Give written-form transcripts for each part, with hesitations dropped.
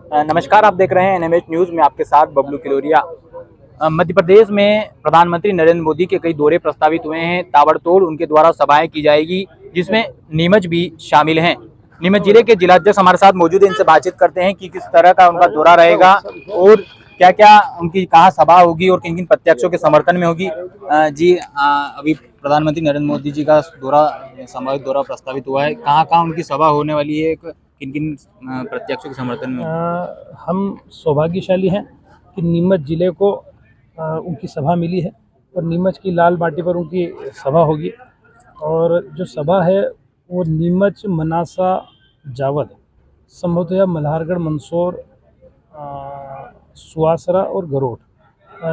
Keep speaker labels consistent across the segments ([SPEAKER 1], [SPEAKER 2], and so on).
[SPEAKER 1] नमस्कार, आप देख रहे हैं एनएमएच न्यूज़ में आपके साथ बबलू किलोरिया। मध्य प्रदेश में प्रधानमंत्री नरेंद्र मोदी के कई दौरे प्रस्तावित हुए हैं। ताबड़तोड़ उनके द्वारा सभाएं की जाएगी, जिसमें नीमच भी शामिल हैं। नीमच जिले के जिलाध्यक्ष हमारे साथ मौजूद हैं, इनसे बातचीत करते हैं कि किस तरह का उनका दौरा रहेगा और क्या क्या उनकी कहाँ सभा होगी और किन किन प्रत्याशियों के समर्थन में होगी। अभी प्रधानमंत्री नरेंद्र मोदी जी का सामूहिक दौरा प्रस्तावित हुआ है, कहाँ कहाँ उनकी सभा होने वाली है, किन किन प्रत्याशियों के समर्थन में?
[SPEAKER 2] हम सौभाग्यशाली हैं कि नीमच जिले को उनकी सभा मिली है और नीमच की लाल माटी पर उनकी सभा होगी। और जो सभा है वो नीमच, मनासा, जावद, संभवतः मल्हारगढ़, मंदसौर, सुवासरा और गरोट,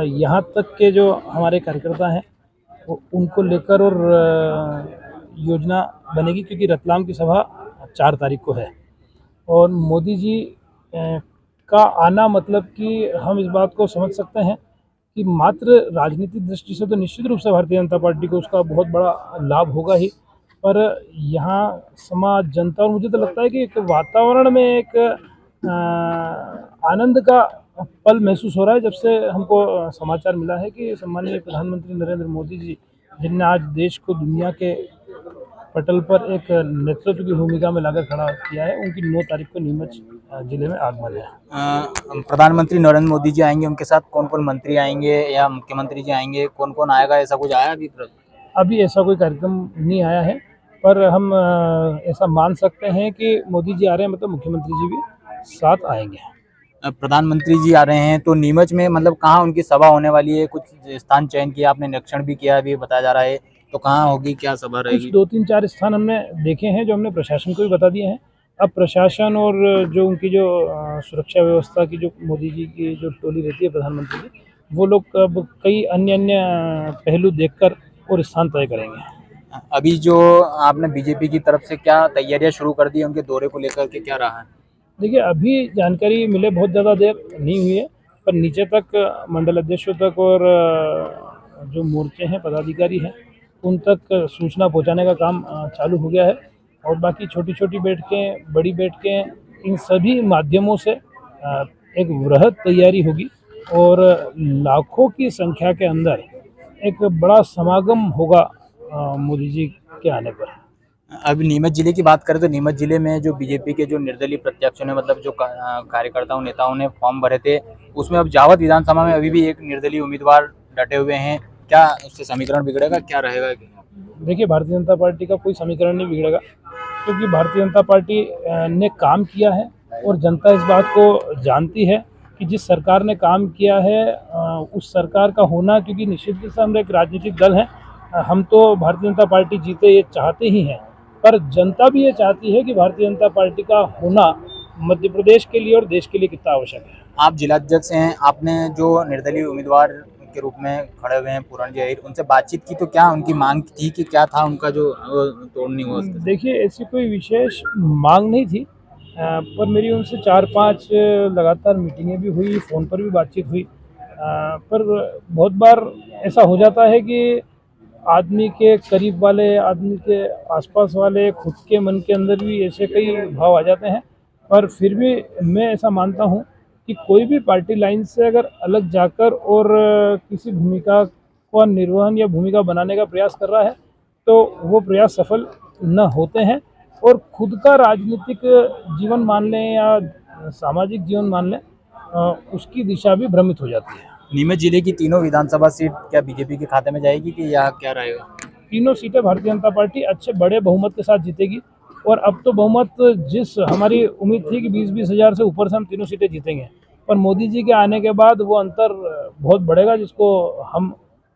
[SPEAKER 2] यहाँ तक के जो हमारे कार्यकर्ता हैं वो उनको लेकर और योजना बनेगी, क्योंकि रतलाम की सभा 4 तारीख को है। और मोदी जी का आना मतलब कि हम इस बात को समझ सकते हैं कि मात्र राजनीतिक दृष्टि से तो निश्चित रूप से भारतीय जनता पार्टी को उसका बहुत बड़ा लाभ होगा ही, पर यहाँ समाज, जनता, और मुझे तो लगता है कि एक वातावरण में एक आनंद का पल महसूस हो रहा है जब से हमको समाचार मिला है कि सम्माननीय प्रधानमंत्री नरेंद्र मोदी जी, जिनने आज देश को दुनिया के पटल पर एक नेतृत्व की भूमिका में लाकर खड़ा किया है, उनकी 9 तारीख को नीमच जिले में आगमन है।
[SPEAKER 1] प्रधानमंत्री नरेंद्र मोदी जी आएंगे, उनके साथ कौन कौन मंत्री आएंगे या मुख्यमंत्री जी आएंगे, कौन कौन आएगा, ऐसा कुछ आया
[SPEAKER 2] अभी ऐसा कोई कार्यक्रम नहीं आया है, पर हम ऐसा मान सकते हैं कि मोदी जी आ रहे हैं, मतलब मुख्यमंत्री जी भी साथ आएंगे।
[SPEAKER 1] प्रधानमंत्री जी आ रहे हैं तो नीमच में मतलब कहाँ उनकी सभा होने वाली है? कुछ स्थान चयन किया आपने, निरीक्षण भी किया अभी बताया जा रहा है, तो कहाँ होगी, क्या सभा रहेगी?
[SPEAKER 2] 2-3-4 स्थान हमने देखे हैं जो हमने प्रशासन को भी बता दिए हैं। अब प्रशासन और जो उनकी जो सुरक्षा व्यवस्था की जो मोदी जी की जो टोली रहती है प्रधानमंत्री की, वो लोग अब कई अन्य पहलू देखकर और स्थान तय करेंगे।
[SPEAKER 1] अभी जो आपने बीजेपी की तरफ से क्या तैयारियां शुरू कर दी उनके दौरे को लेकर के, क्या रहा है?
[SPEAKER 2] देखिए, अभी जानकारी मिले बहुत ज़्यादा देर नहीं हुई है, पर नीचे तक मंडल अध्यक्षों तक और जो मोर्चे हैं, पदाधिकारी हैं, उन तक सूचना पहुंचाने का काम चालू हो गया है। और बाकी छोटी छोटी बैठकें, बड़ी बैठकें, इन सभी माध्यमों से एक वृहद तैयारी होगी और लाखों की संख्या के अंदर एक बड़ा समागम होगा मोदी जी के आने पर।
[SPEAKER 1] अब नीमच जिले की बात करें तो नीमच जिले में जो बीजेपी के जो निर्दलीय प्रत्याशियों ने, मतलब जो कार्यकर्ताओं, नेताओं ने फॉर्म भरे थे, उसमें अब जावद विधानसभा में अभी भी एक निर्दलीय उम्मीदवार डटे हुए हैं। क्या उससे समीकरण बिगड़ेगा, क्या रहेगा?
[SPEAKER 2] देखिए, भारतीय जनता पार्टी का कोई समीकरण नहीं बिगड़ेगा, क्योंकि भारतीय जनता पार्टी ने काम किया है और जनता इस बात को जानती है कि जिस सरकार ने काम किया है उस सरकार का होना, क्योंकि निश्चित रूप से हम एक राजनीतिक दल हैं, हम तो भारतीय जनता पार्टी जीते ये चाहते ही हैं, पर जनता भी ये चाहती है कि भारतीय जनता पार्टी का होना मध्य प्रदेश के लिए और देश के लिए कितना आवश्यक है।
[SPEAKER 1] आप जिलाध्यक्ष हैं, आपने जो निर्दलीय उम्मीदवार के रूप में खड़े हुए हैं पूरण जी अहिर, उनसे बातचीत की तो क्या उनकी मांग थी कि क्या था उनका जो तोड़ नहीं हुआ?
[SPEAKER 2] देखिए, ऐसी कोई विशेष मांग नहीं थी, पर मेरी उनसे 4-5 लगातार मीटिंगें भी हुई, फ़ोन पर भी बातचीत हुई, पर बहुत बार ऐसा हो जाता है कि आदमी के करीब वाले, आदमी के आसपास वाले, खुद के मन के अंदर भी ऐसे कई भाव आ जाते हैं। पर फिर भी मैं ऐसा मानता हूँ कि कोई भी पार्टी लाइन से अगर अलग जाकर और किसी भूमिका का निर्वहन या भूमिका बनाने का प्रयास कर रहा है, तो वो प्रयास सफल न होते हैं, और खुद का राजनीतिक जीवन मान लें या सामाजिक जीवन मान लें, उसकी दिशा भी भ्रमित हो जाती है।
[SPEAKER 1] नीमच जिले की तीनों विधानसभा सीट क्या बीजेपी के खाते में जाएगी कि या क्या रहेगा?
[SPEAKER 2] तीनों सीटें भारतीय जनता पार्टी अच्छे बड़े बहुमत के साथ जीतेगी, और अब तो बहुमत जिस हमारी उम्मीद थी कि 20-20 हज़ार से ऊपर से हम तीनों सीटें जीतेंगे, पर मोदी जी के आने के बाद वो अंतर बहुत बढ़ेगा, जिसको हम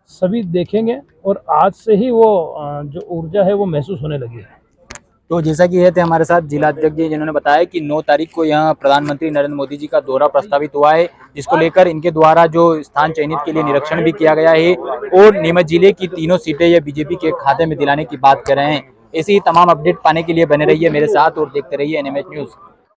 [SPEAKER 2] सभी देखेंगे, और आज से ही वो जो ऊर्जा है वो महसूस होने लगी है।
[SPEAKER 1] तो जैसा कि ये थे हमारे साथ जिलाध्यक्ष जी, जिन्होंने बताया कि 9 तारीख को यहाँ प्रधानमंत्री नरेंद्र मोदी जी का दौरा प्रस्तावित हुआ है, जिसको लेकर इनके द्वारा जो स्थान चयनित के लिए निरीक्षण भी किया गया है, और नीमच जिले की तीनों सीटें ये बीजेपी के खाते में दिलाने की बात कर रहे हैं। ऐसी ही तमाम अपडेट पाने के लिए बने रहिए मेरे साथ और देखते रहिए एनएमएच न्यूज़।